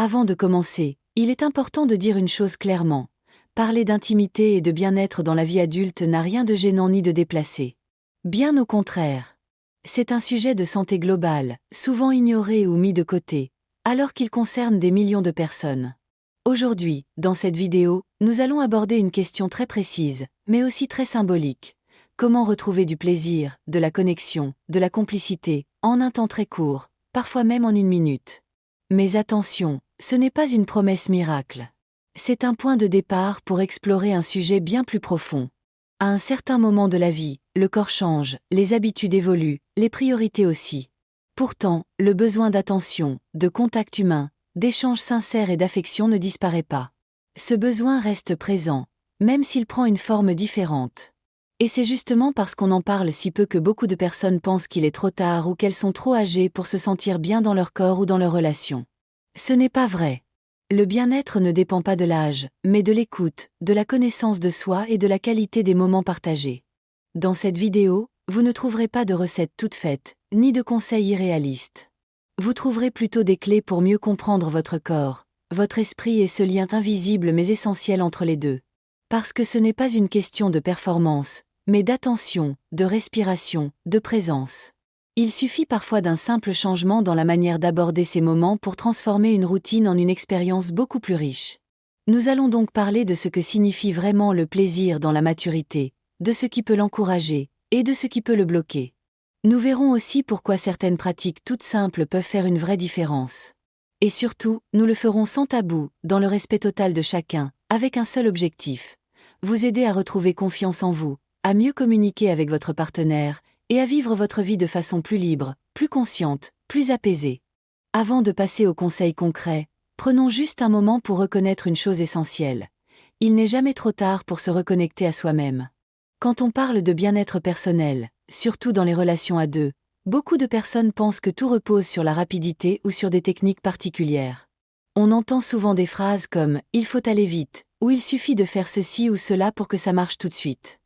Avant de commencer, il est important de dire une chose clairement. Parler d'intimité et de bien-être dans la vie adulte n'a rien de gênant ni de déplacé. Bien au contraire. C'est un sujet de santé globale, souvent ignoré ou mis de côté, alors qu'il concerne des millions de personnes. Aujourd'hui, dans cette vidéo, nous allons aborder une question très précise, mais aussi très symbolique. Comment retrouver du plaisir, de la connexion, de la complicité, en un temps très court, parfois même en une minute. Mais attention, ce n'est pas une promesse miracle. C'est un point de départ pour explorer un sujet bien plus profond. À un certain moment de la vie, le corps change, les habitudes évoluent, les priorités aussi. Pourtant, le besoin d'attention, de contact humain, d'échanges sincères et d'affection ne disparaît pas. Ce besoin reste présent, même s'il prend une forme différente. Et c'est justement parce qu'on en parle si peu que beaucoup de personnes pensent qu'il est trop tard ou qu'elles sont trop âgées pour se sentir bien dans leur corps ou dans leur relation. Ce n'est pas vrai. Le bien-être ne dépend pas de l'âge, mais de l'écoute, de la connaissance de soi et de la qualité des moments partagés. Dans cette vidéo, vous ne trouverez pas de recettes toutes faites, ni de conseils irréalistes. Vous trouverez plutôt des clés pour mieux comprendre votre corps, votre esprit et ce lien invisible mais essentiel entre les deux. Parce que ce n'est pas une question de performance, mais d'attention, de respiration, de présence. Il suffit parfois d'un simple changement dans la manière d'aborder ces moments pour transformer une routine en une expérience beaucoup plus riche. Nous allons donc parler de ce que signifie vraiment le plaisir dans la maturité, de ce qui peut l'encourager, et de ce qui peut le bloquer. Nous verrons aussi pourquoi certaines pratiques toutes simples peuvent faire une vraie différence. Et surtout, nous le ferons sans tabou, dans le respect total de chacun, avec un seul objectif. Vous aider à retrouver confiance en vous, à mieux communiquer avec votre partenaire, et à vivre votre vie de façon plus libre, plus consciente, plus apaisée. Avant de passer aux conseils concrets, prenons juste un moment pour reconnaître une chose essentielle. Il n'est jamais trop tard pour se reconnecter à soi-même. Quand on parle de bien-être personnel, surtout dans les relations à deux, beaucoup de personnes pensent que tout repose sur la rapidité ou sur des techniques particulières. On entend souvent des phrases comme « il faut aller vite » ou « il suffit de faire ceci ou cela pour que ça marche tout de suite ».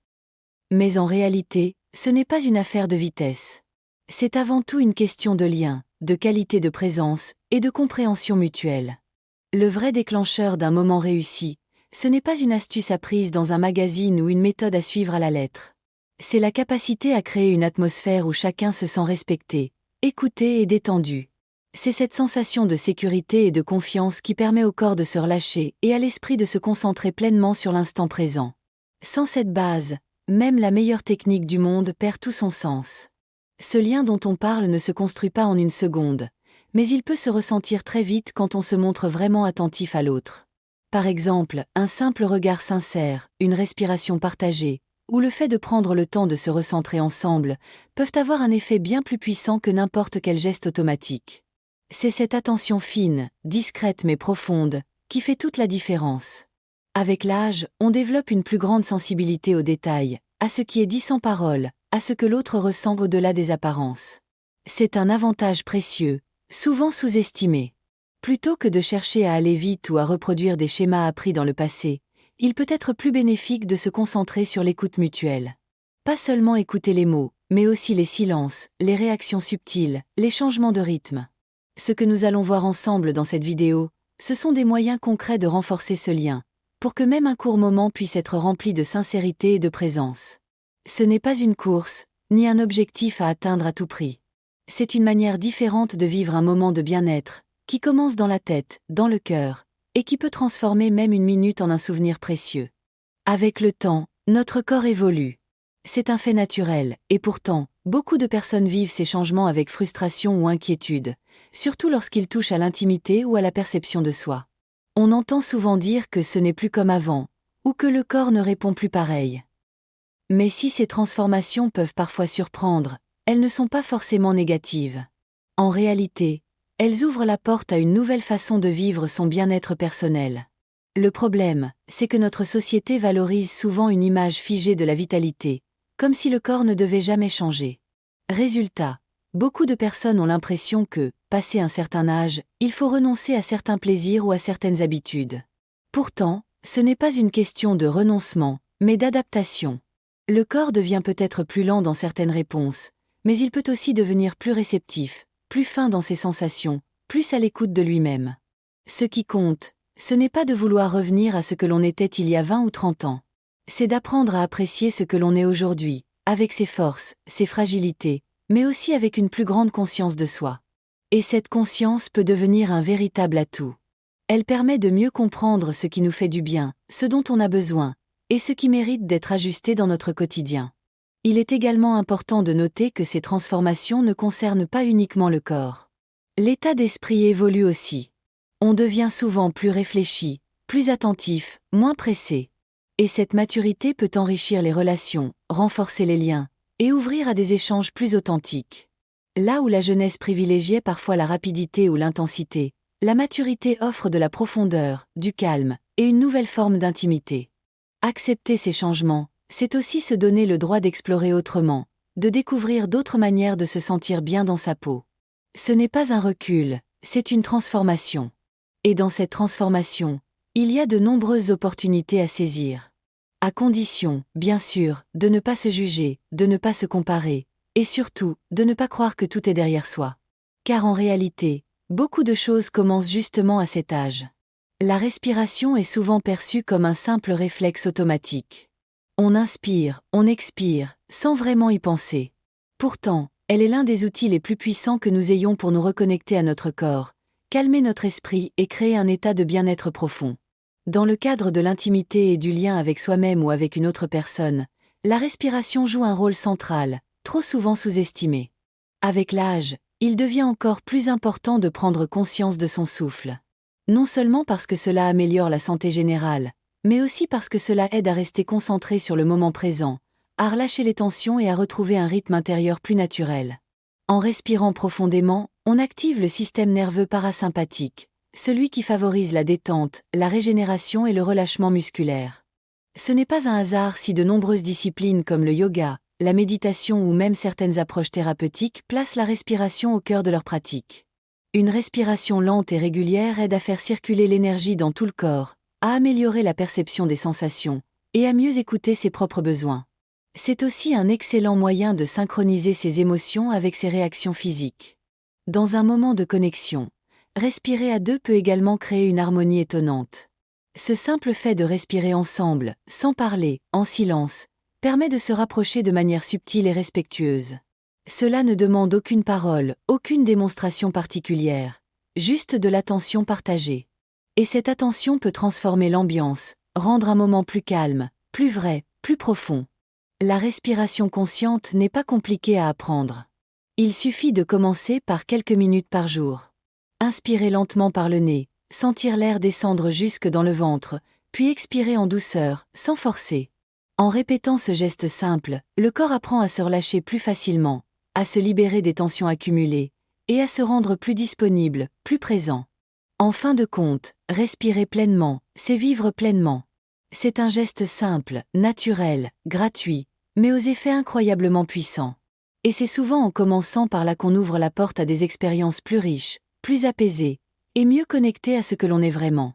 Mais en réalité, ce n'est pas une affaire de vitesse. C'est avant tout une question de lien, de qualité de présence et de compréhension mutuelle. Le vrai déclencheur d'un moment réussi, ce n'est pas une astuce apprise dans un magazine ou une méthode à suivre à la lettre. C'est la capacité à créer une atmosphère où chacun se sent respecté, écouté et détendu. C'est cette sensation de sécurité et de confiance qui permet au corps de se relâcher et à l'esprit de se concentrer pleinement sur l'instant présent. Sans cette base, même la meilleure technique du monde perd tout son sens. Ce lien dont on parle ne se construit pas en une seconde, mais il peut se ressentir très vite quand on se montre vraiment attentif à l'autre. Par exemple, un simple regard sincère, une respiration partagée, ou le fait de prendre le temps de se recentrer ensemble, peuvent avoir un effet bien plus puissant que n'importe quel geste automatique. C'est cette attention fine, discrète mais profonde, qui fait toute la différence. Avec l'âge, on développe une plus grande sensibilité aux détails, à ce qui est dit sans parole, à ce que l'autre ressent au-delà des apparences. C'est un avantage précieux, souvent sous-estimé. Plutôt que de chercher à aller vite ou à reproduire des schémas appris dans le passé, il peut être plus bénéfique de se concentrer sur l'écoute mutuelle. Pas seulement écouter les mots, mais aussi les silences, les réactions subtiles, les changements de rythme. Ce que nous allons voir ensemble dans cette vidéo, ce sont des moyens concrets de renforcer ce lien, pour que même un court moment puisse être rempli de sincérité et de présence. Ce n'est pas une course, ni un objectif à atteindre à tout prix. C'est une manière différente de vivre un moment de bien-être, qui commence dans la tête, dans le cœur, et qui peut transformer même une minute en un souvenir précieux. Avec le temps, notre corps évolue. C'est un fait naturel, et pourtant, beaucoup de personnes vivent ces changements avec frustration ou inquiétude, surtout lorsqu'ils touchent à l'intimité ou à la perception de soi. On entend souvent dire que ce n'est plus comme avant, ou que le corps ne répond plus pareil. Mais si ces transformations peuvent parfois surprendre, elles ne sont pas forcément négatives. En réalité, elles ouvrent la porte à une nouvelle façon de vivre son bien-être personnel. Le problème, c'est que notre société valorise souvent une image figée de la vitalité, comme si le corps ne devait jamais changer. Résultat, beaucoup de personnes ont l'impression que, passé un certain âge, il faut renoncer à certains plaisirs ou à certaines habitudes. Pourtant, ce n'est pas une question de renoncement, mais d'adaptation. Le corps devient peut-être plus lent dans certaines réponses, mais il peut aussi devenir plus réceptif, plus fin dans ses sensations, plus à l'écoute de lui-même. Ce qui compte, ce n'est pas de vouloir revenir à ce que l'on était il y a 20 ou 30 ans. C'est d'apprendre à apprécier ce que l'on est aujourd'hui, avec ses forces, ses fragilités, mais aussi avec une plus grande conscience de soi. Et cette conscience peut devenir un véritable atout. Elle permet de mieux comprendre ce qui nous fait du bien, ce dont on a besoin, et ce qui mérite d'être ajusté dans notre quotidien. Il est également important de noter que ces transformations ne concernent pas uniquement le corps. L'état d'esprit évolue aussi. On devient souvent plus réfléchi, plus attentif, moins pressé. Et cette maturité peut enrichir les relations, renforcer les liens, et ouvrir à des échanges plus authentiques. Là où la jeunesse privilégiait parfois la rapidité ou l'intensité, la maturité offre de la profondeur, du calme, et une nouvelle forme d'intimité. Accepter ces changements, c'est aussi se donner le droit d'explorer autrement, de découvrir d'autres manières de se sentir bien dans sa peau. Ce n'est pas un recul, c'est une transformation. Et dans cette transformation, il y a de nombreuses opportunités à saisir. À condition, bien sûr, de ne pas se juger, de ne pas se comparer, et surtout, de ne pas croire que tout est derrière soi. Car en réalité, beaucoup de choses commencent justement à cet âge. La respiration est souvent perçue comme un simple réflexe automatique. On inspire, on expire, sans vraiment y penser. Pourtant, elle est l'un des outils les plus puissants que nous ayons pour nous reconnecter à notre corps, calmer notre esprit et créer un état de bien-être profond. Dans le cadre de l'intimité et du lien avec soi-même ou avec une autre personne, la respiration joue un rôle central, trop souvent sous-estimé. Avec l'âge, il devient encore plus important de prendre conscience de son souffle. Non seulement parce que cela améliore la santé générale, mais aussi parce que cela aide à rester concentré sur le moment présent, à relâcher les tensions et à retrouver un rythme intérieur plus naturel. En respirant profondément, on active le système nerveux parasympathique, celui qui favorise la détente, la régénération et le relâchement musculaire. Ce n'est pas un hasard si de nombreuses disciplines comme le yoga, la méditation ou même certaines approches thérapeutiques placent la respiration au cœur de leur pratique. Une respiration lente et régulière aide à faire circuler l'énergie dans tout le corps, à améliorer la perception des sensations, et à mieux écouter ses propres besoins. C'est aussi un excellent moyen de synchroniser ses émotions avec ses réactions physiques. Dans un moment de connexion, respirer à deux peut également créer une harmonie étonnante. Ce simple fait de respirer ensemble, sans parler, en silence, permet de se rapprocher de manière subtile et respectueuse. Cela ne demande aucune parole, aucune démonstration particulière, juste de l'attention partagée. Et cette attention peut transformer l'ambiance, rendre un moment plus calme, plus vrai, plus profond. La respiration consciente n'est pas compliquée à apprendre. Il suffit de commencer par quelques minutes par jour. Inspirer lentement par le nez, sentir l'air descendre jusque dans le ventre, puis expirer en douceur, sans forcer. En répétant ce geste simple, le corps apprend à se relâcher plus facilement, à se libérer des tensions accumulées, et à se rendre plus disponible, plus présent. En fin de compte, respirer pleinement, c'est vivre pleinement. C'est un geste simple, naturel, gratuit, mais aux effets incroyablement puissants. Et c'est souvent en commençant par là qu'on ouvre la porte à des expériences plus riches, plus apaisées, et mieux connectées à ce que l'on est vraiment.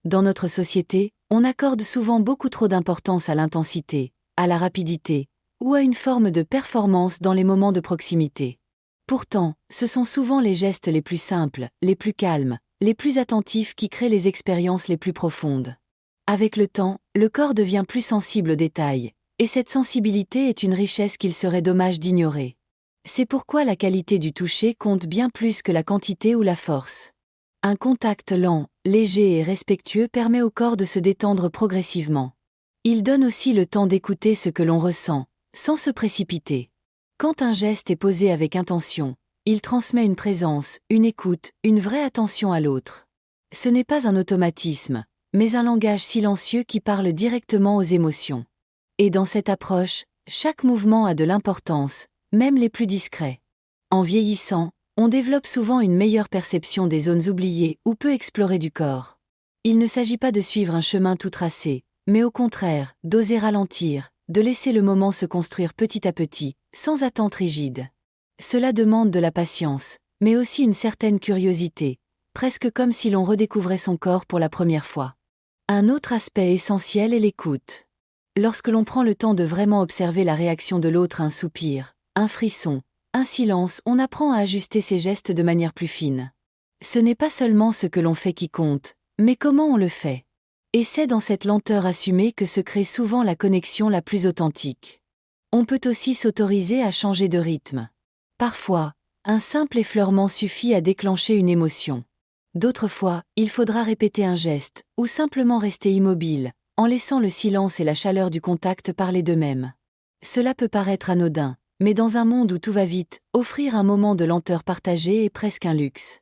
Dans notre société, on accorde souvent beaucoup trop d'importance à l'intensité, à la rapidité, ou à une forme de performance dans les moments de proximité. Pourtant, ce sont souvent les gestes les plus simples, les plus calmes, les plus attentifs qui créent les expériences les plus profondes. Avec le temps, le corps devient plus sensible aux détails, et cette sensibilité est une richesse qu'il serait dommage d'ignorer. C'est pourquoi la qualité du toucher compte bien plus que la quantité ou la force. Un contact lent, léger et respectueux permet au corps de se détendre progressivement. Il donne aussi le temps d'écouter ce que l'on ressent, sans se précipiter. Quand un geste est posé avec intention, il transmet une présence, une écoute, une vraie attention à l'autre. Ce n'est pas un automatisme, mais un langage silencieux qui parle directement aux émotions. Et dans cette approche, chaque mouvement a de l'importance, même les plus discrets. En vieillissant, on développe souvent une meilleure perception des zones oubliées ou peu explorées du corps. Il ne s'agit pas de suivre un chemin tout tracé, mais au contraire, d'oser ralentir, de laisser le moment se construire petit à petit, sans attente rigide. Cela demande de la patience, mais aussi une certaine curiosité, presque comme si l'on redécouvrait son corps pour la première fois. Un autre aspect essentiel est l'écoute. Lorsque l'on prend le temps de vraiment observer la réaction de l'autre à un soupir, un frisson, un silence, on apprend à ajuster ses gestes de manière plus fine. Ce n'est pas seulement ce que l'on fait qui compte, mais comment on le fait. Et c'est dans cette lenteur assumée que se crée souvent la connexion la plus authentique. On peut aussi s'autoriser à changer de rythme. Parfois, un simple effleurement suffit à déclencher une émotion. D'autres fois, il faudra répéter un geste, ou simplement rester immobile, en laissant le silence et la chaleur du contact parler d'eux-mêmes. Cela peut paraître anodin, mais dans un monde où tout va vite, offrir un moment de lenteur partagée est presque un luxe.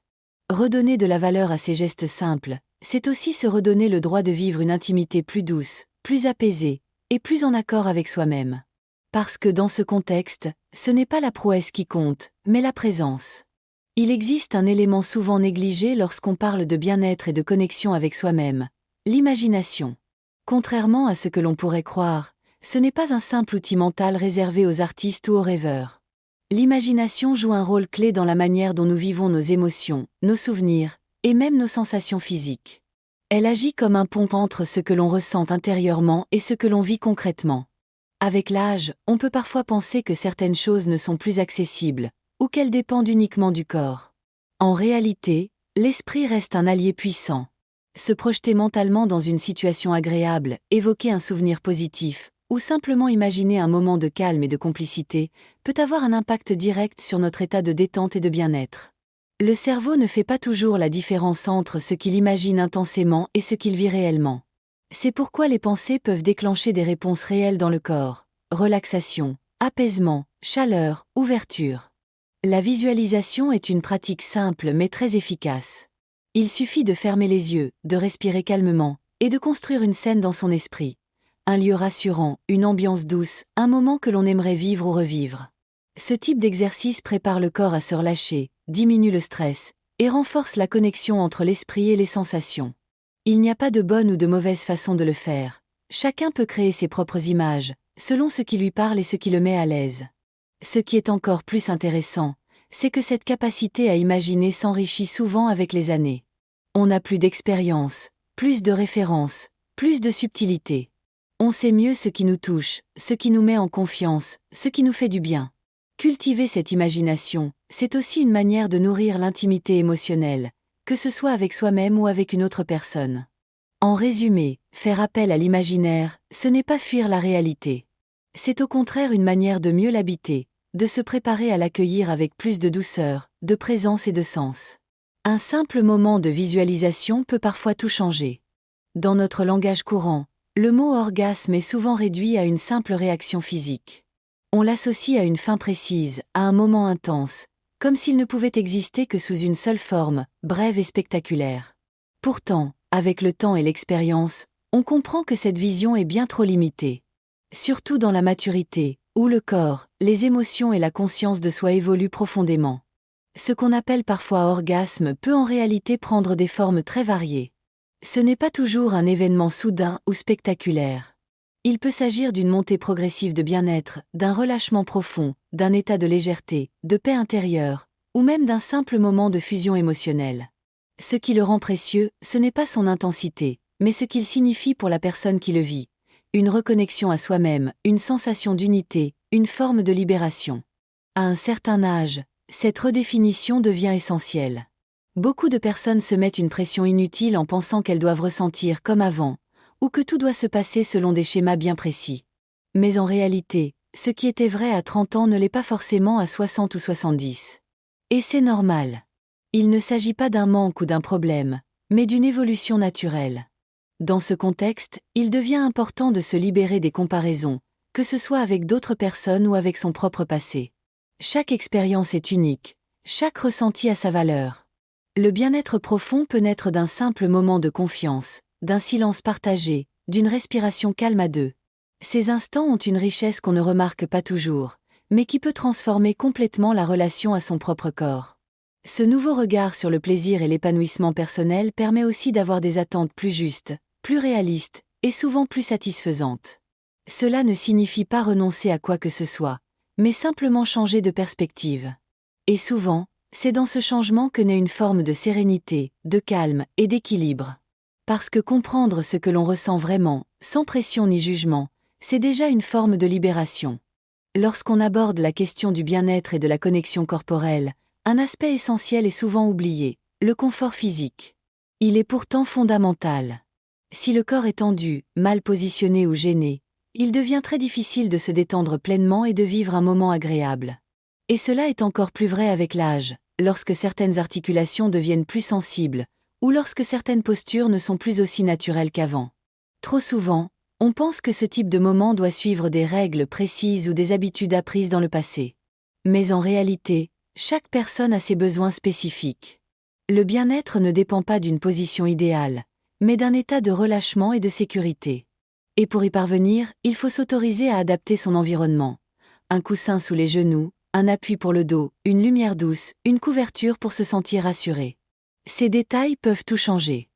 Redonner de la valeur à ces gestes simples, c'est aussi se redonner le droit de vivre une intimité plus douce, plus apaisée, et plus en accord avec soi-même. Parce que dans ce contexte, ce n'est pas la prouesse qui compte, mais la présence. Il existe un élément souvent négligé lorsqu'on parle de bien-être et de connexion avec soi-même, l'imagination. Contrairement à ce que l'on pourrait croire, ce n'est pas un simple outil mental réservé aux artistes ou aux rêveurs. L'imagination joue un rôle clé dans la manière dont nous vivons nos émotions, nos souvenirs, et même nos sensations physiques. Elle agit comme un pont entre ce que l'on ressent intérieurement et ce que l'on vit concrètement. Avec l'âge, on peut parfois penser que certaines choses ne sont plus accessibles, ou qu'elles dépendent uniquement du corps. En réalité, l'esprit reste un allié puissant. Se projeter mentalement dans une situation agréable, évoquer un souvenir positif, ou simplement imaginer un moment de calme et de complicité, peut avoir un impact direct sur notre état de détente et de bien-être. Le cerveau ne fait pas toujours la différence entre ce qu'il imagine intensément et ce qu'il vit réellement. C'est pourquoi les pensées peuvent déclencher des réponses réelles dans le corps: relaxation, apaisement, chaleur, ouverture. La visualisation est une pratique simple mais très efficace. Il suffit de fermer les yeux, de respirer calmement, et de construire une scène dans son esprit. Un lieu rassurant, une ambiance douce, un moment que l'on aimerait vivre ou revivre. Ce type d'exercice prépare le corps à se relâcher, diminue le stress, et renforce la connexion entre l'esprit et les sensations. Il n'y a pas de bonne ou de mauvaise façon de le faire. Chacun peut créer ses propres images, selon ce qui lui parle et ce qui le met à l'aise. Ce qui est encore plus intéressant, c'est que cette capacité à imaginer s'enrichit souvent avec les années. On a plus d'expérience, plus de références, plus de subtilité. On sait mieux ce qui nous touche, ce qui nous met en confiance, ce qui nous fait du bien. Cultiver cette imagination, c'est aussi une manière de nourrir l'intimité émotionnelle, que ce soit avec soi-même ou avec une autre personne. En résumé, faire appel à l'imaginaire, ce n'est pas fuir la réalité. C'est au contraire une manière de mieux l'habiter, de se préparer à l'accueillir avec plus de douceur, de présence et de sens. Un simple moment de visualisation peut parfois tout changer. Dans notre langage courant, le mot orgasme est souvent réduit à une simple réaction physique. On l'associe à une fin précise, à un moment intense, comme s'il ne pouvait exister que sous une seule forme, brève et spectaculaire. Pourtant, avec le temps et l'expérience, on comprend que cette vision est bien trop limitée. Surtout dans la maturité, où le corps, les émotions et la conscience de soi évoluent profondément. Ce qu'on appelle parfois orgasme peut en réalité prendre des formes très variées. Ce n'est pas toujours un événement soudain ou spectaculaire. Il peut s'agir d'une montée progressive de bien-être, d'un relâchement profond, d'un état de légèreté, de paix intérieure, ou même d'un simple moment de fusion émotionnelle. Ce qui le rend précieux, ce n'est pas son intensité, mais ce qu'il signifie pour la personne qui le vit. Une reconnexion à soi-même, une sensation d'unité, une forme de libération. À un certain âge, cette redéfinition devient essentielle. Beaucoup de personnes se mettent une pression inutile en pensant qu'elles doivent ressentir comme avant, ou que tout doit se passer selon des schémas bien précis. Mais en réalité, ce qui était vrai à 30 ans ne l'est pas forcément à 60 ou 70. Et c'est normal. Il ne s'agit pas d'un manque ou d'un problème, mais d'une évolution naturelle. Dans ce contexte, il devient important de se libérer des comparaisons, que ce soit avec d'autres personnes ou avec son propre passé. Chaque expérience est unique, chaque ressenti a sa valeur. Le bien-être profond peut naître d'un simple moment de confiance, d'un silence partagé, d'une respiration calme à deux. Ces instants ont une richesse qu'on ne remarque pas toujours, mais qui peut transformer complètement la relation à son propre corps. Ce nouveau regard sur le plaisir et l'épanouissement personnel permet aussi d'avoir des attentes plus justes, plus réalistes, et souvent plus satisfaisantes. Cela ne signifie pas renoncer à quoi que ce soit, mais simplement changer de perspective. Et souvent, c'est dans ce changement que naît une forme de sérénité, de calme et d'équilibre. Parce que comprendre ce que l'on ressent vraiment, sans pression ni jugement, c'est déjà une forme de libération. Lorsqu'on aborde la question du bien-être et de la connexion corporelle, un aspect essentiel est souvent oublié, Le confort physique. Il est pourtant fondamental. Si le corps est tendu, mal positionné ou gêné, il devient très difficile de se détendre pleinement et de vivre un moment agréable. Et cela est encore plus vrai avec l'âge, lorsque certaines articulations deviennent plus sensibles, ou lorsque certaines postures ne sont plus aussi naturelles qu'avant. Trop souvent, on pense que ce type de moment doit suivre des règles précises ou des habitudes apprises dans le passé. Mais en réalité, chaque personne a ses besoins spécifiques. Le bien-être ne dépend pas d'une position idéale, mais d'un état de relâchement et de sécurité. Et pour y parvenir, il faut s'autoriser à adapter son environnement. Un coussin sous les genoux, un appui pour le dos, une lumière douce, une couverture pour se sentir rassuré. Ces détails peuvent tout changer.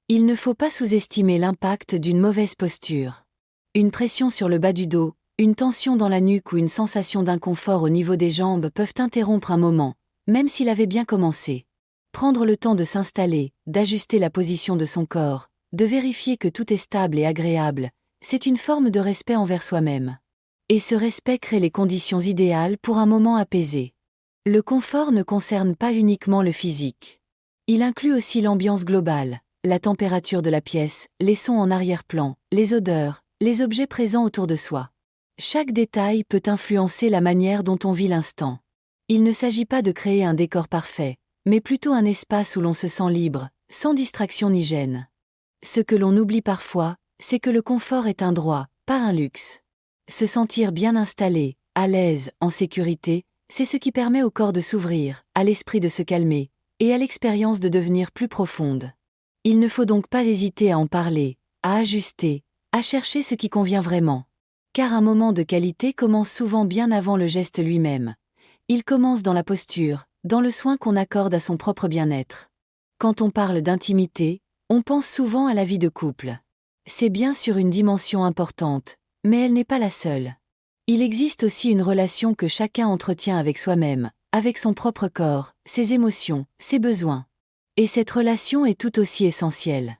Il ne faut pas sous-estimer l'impact d'une mauvaise posture. Une pression sur le bas du dos, une tension dans la nuque ou une sensation d'inconfort au niveau des jambes peuvent interrompre un moment, même s'il avait bien commencé. Prendre le temps de s'installer, d'ajuster la position de son corps, de vérifier que tout est stable et agréable, c'est une forme de respect envers soi-même. Et ce respect crée les conditions idéales pour un moment apaisé. Le confort ne concerne pas uniquement le physique. Il inclut aussi l'ambiance globale, la température de la pièce, les sons en arrière-plan, les odeurs, les objets présents autour de soi. Chaque détail peut influencer la manière dont on vit l'instant. Il ne s'agit pas de créer un décor parfait, mais plutôt un espace où l'on se sent libre, sans distraction ni gêne. Ce que l'on oublie parfois, c'est que le confort est un droit, pas un luxe. Se sentir bien installé, à l'aise, en sécurité, c'est ce qui permet au corps de s'ouvrir, à l'esprit de se calmer, et à l'expérience de devenir plus profonde. Il ne faut donc pas hésiter à en parler, à ajuster, à chercher ce qui convient vraiment. Car un moment de qualité commence souvent bien avant le geste lui-même. Il commence dans la posture, dans le soin qu'on accorde à son propre bien-être. Quand on parle d'intimité, on pense souvent à la vie de couple. C'est bien sûr une dimension importante, mais elle n'est pas la seule. Il existe aussi une relation que chacun entretient avec soi-même, avec son propre corps, ses émotions, ses besoins. Et cette relation est tout aussi essentielle.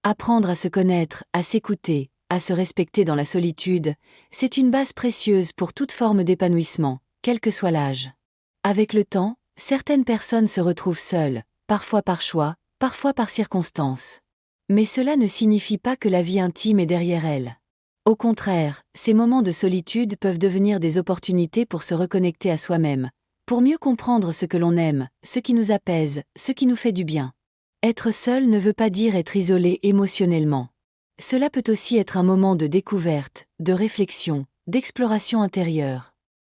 Apprendre à se connaître, à s'écouter, à se respecter dans la solitude, c'est une base précieuse pour toute forme d'épanouissement, quel que soit l'âge. Avec le temps, certaines personnes se retrouvent seules, parfois par choix, parfois par circonstance. Mais cela ne signifie pas que la vie intime est derrière elles. Au contraire, ces moments de solitude peuvent devenir des opportunités pour se reconnecter à soi-même, pour mieux comprendre ce que l'on aime, ce qui nous apaise, ce qui nous fait du bien. Être seul ne veut pas dire être isolé émotionnellement. Cela peut aussi être un moment de découverte, de réflexion, d'exploration intérieure.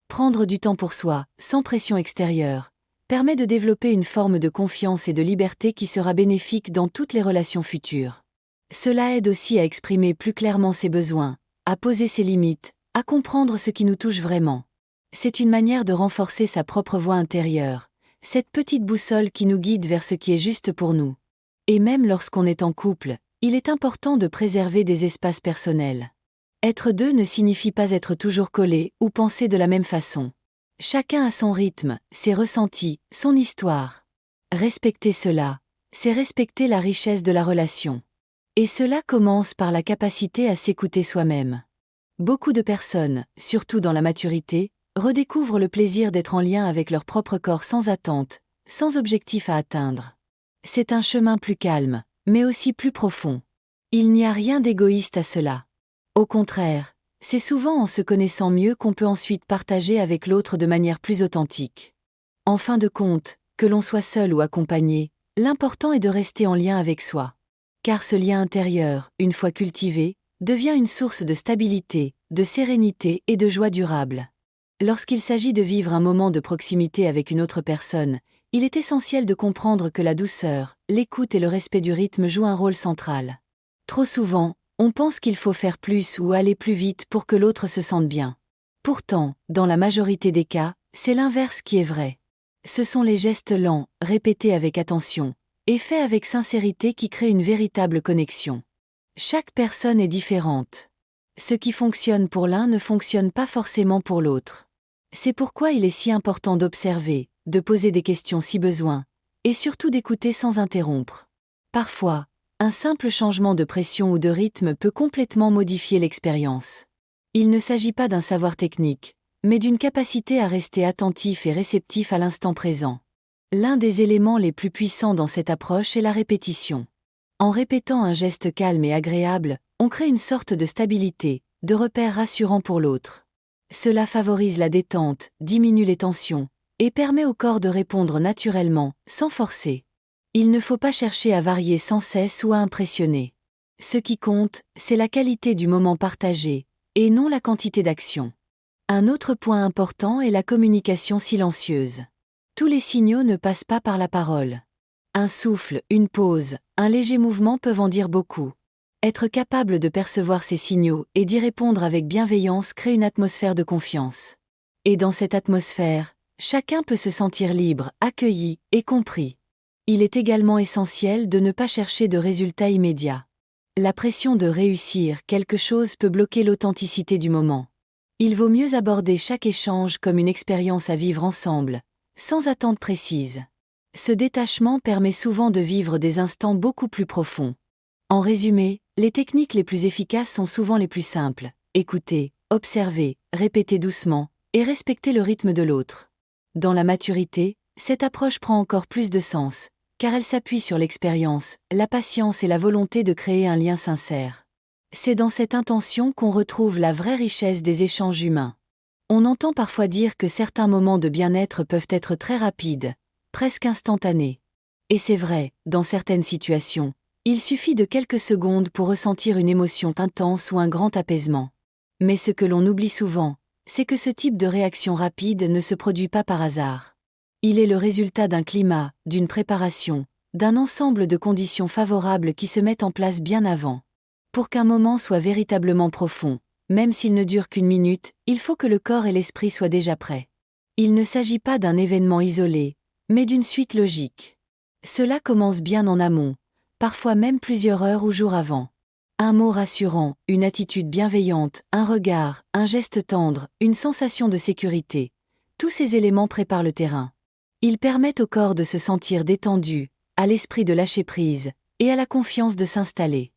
Prendre du temps pour soi, sans pression extérieure, permet de développer une forme de confiance et de liberté qui sera bénéfique dans toutes les relations futures. Cela aide aussi à exprimer plus clairement ses besoins, à poser ses limites, à comprendre ce qui nous touche vraiment. C'est une manière de renforcer sa propre voix intérieure, cette petite boussole qui nous guide vers ce qui est juste pour nous. Et même lorsqu'on est en couple, il est important de préserver des espaces personnels. Être deux ne signifie pas être toujours collé ou penser de la même façon. Chacun a son rythme, ses ressentis, son histoire. Respecter cela, c'est respecter la richesse de la relation. Et cela commence par la capacité à s'écouter soi-même. Beaucoup de personnes, surtout dans la maturité, redécouvrent le plaisir d'être en lien avec leur propre corps sans attente, sans objectif à atteindre. C'est un chemin plus calme, mais aussi plus profond. Il n'y a rien d'égoïste à cela. Au contraire, c'est souvent en se connaissant mieux qu'on peut ensuite partager avec l'autre de manière plus authentique. En fin de compte, que l'on soit seul ou accompagné, l'important est de rester en lien avec soi. Car ce lien intérieur, une fois cultivé, devient une source de stabilité, de sérénité et de joie durable. Lorsqu'il s'agit de vivre un moment de proximité avec une autre personne, il est essentiel de comprendre que la douceur, l'écoute et le respect du rythme jouent un rôle central. Trop souvent, on pense qu'il faut faire plus ou aller plus vite pour que l'autre se sente bien. Pourtant, dans la majorité des cas, c'est l'inverse qui est vrai. Ce sont les gestes lents, répétés avec attention, et faits avec sincérité qui créent une véritable connexion. Chaque personne est différente. Ce qui fonctionne pour l'un ne fonctionne pas forcément pour l'autre. C'est pourquoi il est si important d'observer, de poser des questions si besoin, et surtout d'écouter sans interrompre. Parfois, un simple changement de pression ou de rythme peut complètement modifier l'expérience. Il ne s'agit pas d'un savoir technique, mais d'une capacité à rester attentif et réceptif à l'instant présent. L'un des éléments les plus puissants dans cette approche est la répétition. En répétant un geste calme et agréable, on crée une sorte de stabilité, de repère rassurant pour l'autre. Cela favorise la détente, diminue les tensions, et permet au corps de répondre naturellement, sans forcer. Il ne faut pas chercher à varier sans cesse ou à impressionner. Ce qui compte, c'est la qualité du moment partagé, et non la quantité d'action. Un autre point important est la communication silencieuse. Tous les signaux ne passent pas par la parole. Un souffle, une pause, un léger mouvement peuvent en dire beaucoup. Être capable de percevoir ces signaux et d'y répondre avec bienveillance crée une atmosphère de confiance. Et dans cette atmosphère, chacun peut se sentir libre, accueilli et compris. Il est également essentiel de ne pas chercher de résultats immédiats. La pression de réussir quelque chose peut bloquer l'authenticité du moment. Il vaut mieux aborder chaque échange comme une expérience à vivre ensemble, sans attente précise. Ce détachement permet souvent de vivre des instants beaucoup plus profonds. En résumé, les techniques les plus efficaces sont souvent les plus simples. Écouter, observer, répéter doucement, et respecter le rythme de l'autre. Dans la maturité, cette approche prend encore plus de sens, car elle s'appuie sur l'expérience, la patience et la volonté de créer un lien sincère. C'est dans cette intention qu'on retrouve la vraie richesse des échanges humains. On entend parfois dire que certains moments de bien-être peuvent être très rapides, presque instantanés. Et c'est vrai, dans certaines situations, il suffit de quelques secondes pour ressentir une émotion intense ou un grand apaisement. Mais ce que l'on oublie souvent, c'est que ce type de réaction rapide ne se produit pas par hasard. Il est le résultat d'un climat, d'une préparation, d'un ensemble de conditions favorables qui se mettent en place bien avant. Pour qu'un moment soit véritablement profond, même s'il ne dure qu'une minute, il faut que le corps et l'esprit soient déjà prêts. Il ne s'agit pas d'un événement isolé, mais d'une suite logique. Cela commence bien en amont, parfois même plusieurs heures ou jours avant. Un mot rassurant, une attitude bienveillante, un regard, un geste tendre, une sensation de sécurité. Tous ces éléments préparent le terrain. Ils permettent au corps de se sentir détendu, à l'esprit de lâcher prise, et à la confiance de s'installer.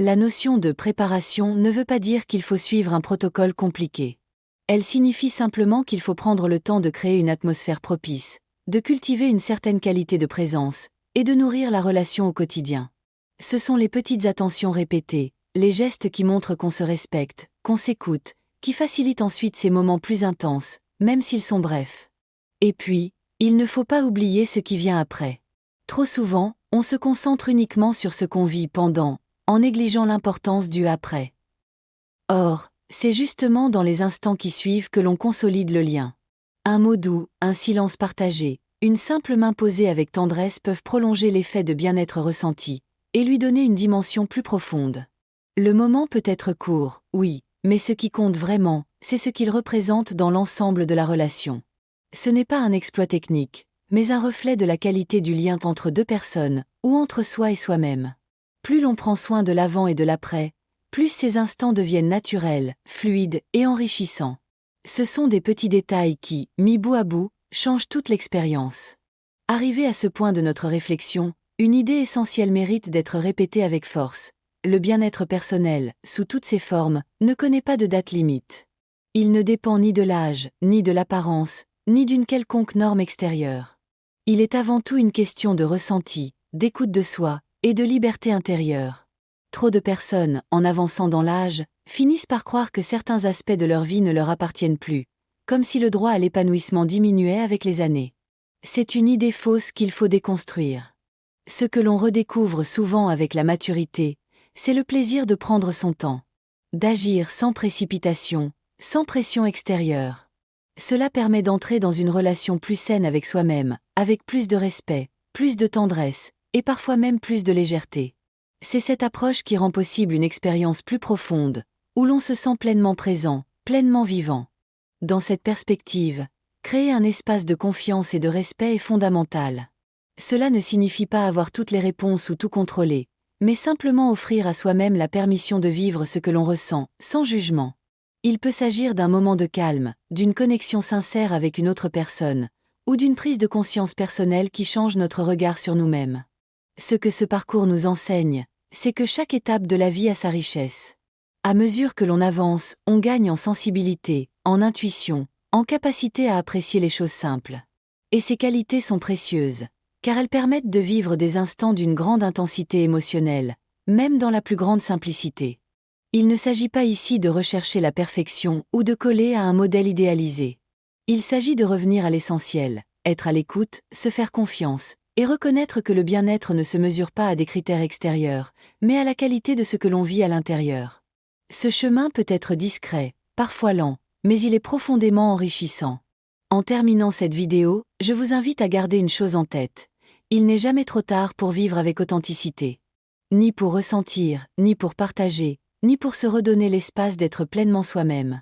La notion de préparation ne veut pas dire qu'il faut suivre un protocole compliqué. Elle signifie simplement qu'il faut prendre le temps de créer une atmosphère propice, de cultiver une certaine qualité de présence, et de nourrir la relation au quotidien. Ce sont les petites attentions répétées, les gestes qui montrent qu'on se respecte, qu'on s'écoute, qui facilitent ensuite ces moments plus intenses, même s'ils sont brefs. Et puis, il ne faut pas oublier ce qui vient après. Trop souvent, on se concentre uniquement sur ce qu'on vit pendant, en négligeant l'importance du après. Or, c'est justement dans les instants qui suivent que l'on consolide le lien. Un mot doux, un silence partagé, une simple main posée avec tendresse peuvent prolonger l'effet de bien-être ressenti, et lui donner une dimension plus profonde. Le moment peut être court, oui, mais ce qui compte vraiment, c'est ce qu'il représente dans l'ensemble de la relation. Ce n'est pas un exploit technique, mais un reflet de la qualité du lien entre deux personnes, ou entre soi et soi-même. Plus l'on prend soin de l'avant et de l'après, plus ces instants deviennent naturels, fluides et enrichissants. Ce sont des petits détails qui, mis bout à bout, changent toute l'expérience. Arrivé à ce point de notre réflexion, une idée essentielle mérite d'être répétée avec force. Le bien-être personnel, sous toutes ses formes, ne connaît pas de date limite. Il ne dépend ni de l'âge, ni de l'apparence, ni d'une quelconque norme extérieure. Il est avant tout une question de ressenti, d'écoute de soi, et de liberté intérieure. Trop de personnes, en avançant dans l'âge, finissent par croire que certains aspects de leur vie ne leur appartiennent plus, comme si le droit à l'épanouissement diminuait avec les années. C'est une idée fausse qu'il faut déconstruire. Ce que l'on redécouvre souvent avec la maturité, c'est le plaisir de prendre son temps, d'agir sans précipitation, sans pression extérieure. Cela permet d'entrer dans une relation plus saine avec soi-même, avec plus de respect, plus de tendresse, et parfois même plus de légèreté. C'est cette approche qui rend possible une expérience plus profonde, où l'on se sent pleinement présent, pleinement vivant. Dans cette perspective, créer un espace de confiance et de respect est fondamental. Cela ne signifie pas avoir toutes les réponses ou tout contrôler, mais simplement offrir à soi-même la permission de vivre ce que l'on ressent, sans jugement. Il peut s'agir d'un moment de calme, d'une connexion sincère avec une autre personne, ou d'une prise de conscience personnelle qui change notre regard sur nous-mêmes. Ce que ce parcours nous enseigne, c'est que chaque étape de la vie a sa richesse. À mesure que l'on avance, on gagne en sensibilité, en intuition, en capacité à apprécier les choses simples. Et ces qualités sont précieuses, car elles permettent de vivre des instants d'une grande intensité émotionnelle, même dans la plus grande simplicité. Il ne s'agit pas ici de rechercher la perfection ou de coller à un modèle idéalisé. Il s'agit de revenir à l'essentiel, être à l'écoute, se faire confiance, et reconnaître que le bien-être ne se mesure pas à des critères extérieurs, mais à la qualité de ce que l'on vit à l'intérieur. Ce chemin peut être discret, parfois lent, mais il est profondément enrichissant. En terminant cette vidéo, je vous invite à garder une chose en tête. Il n'est jamais trop tard pour vivre avec authenticité. Ni pour ressentir, ni pour partager, ni pour se redonner l'espace d'être pleinement soi-même.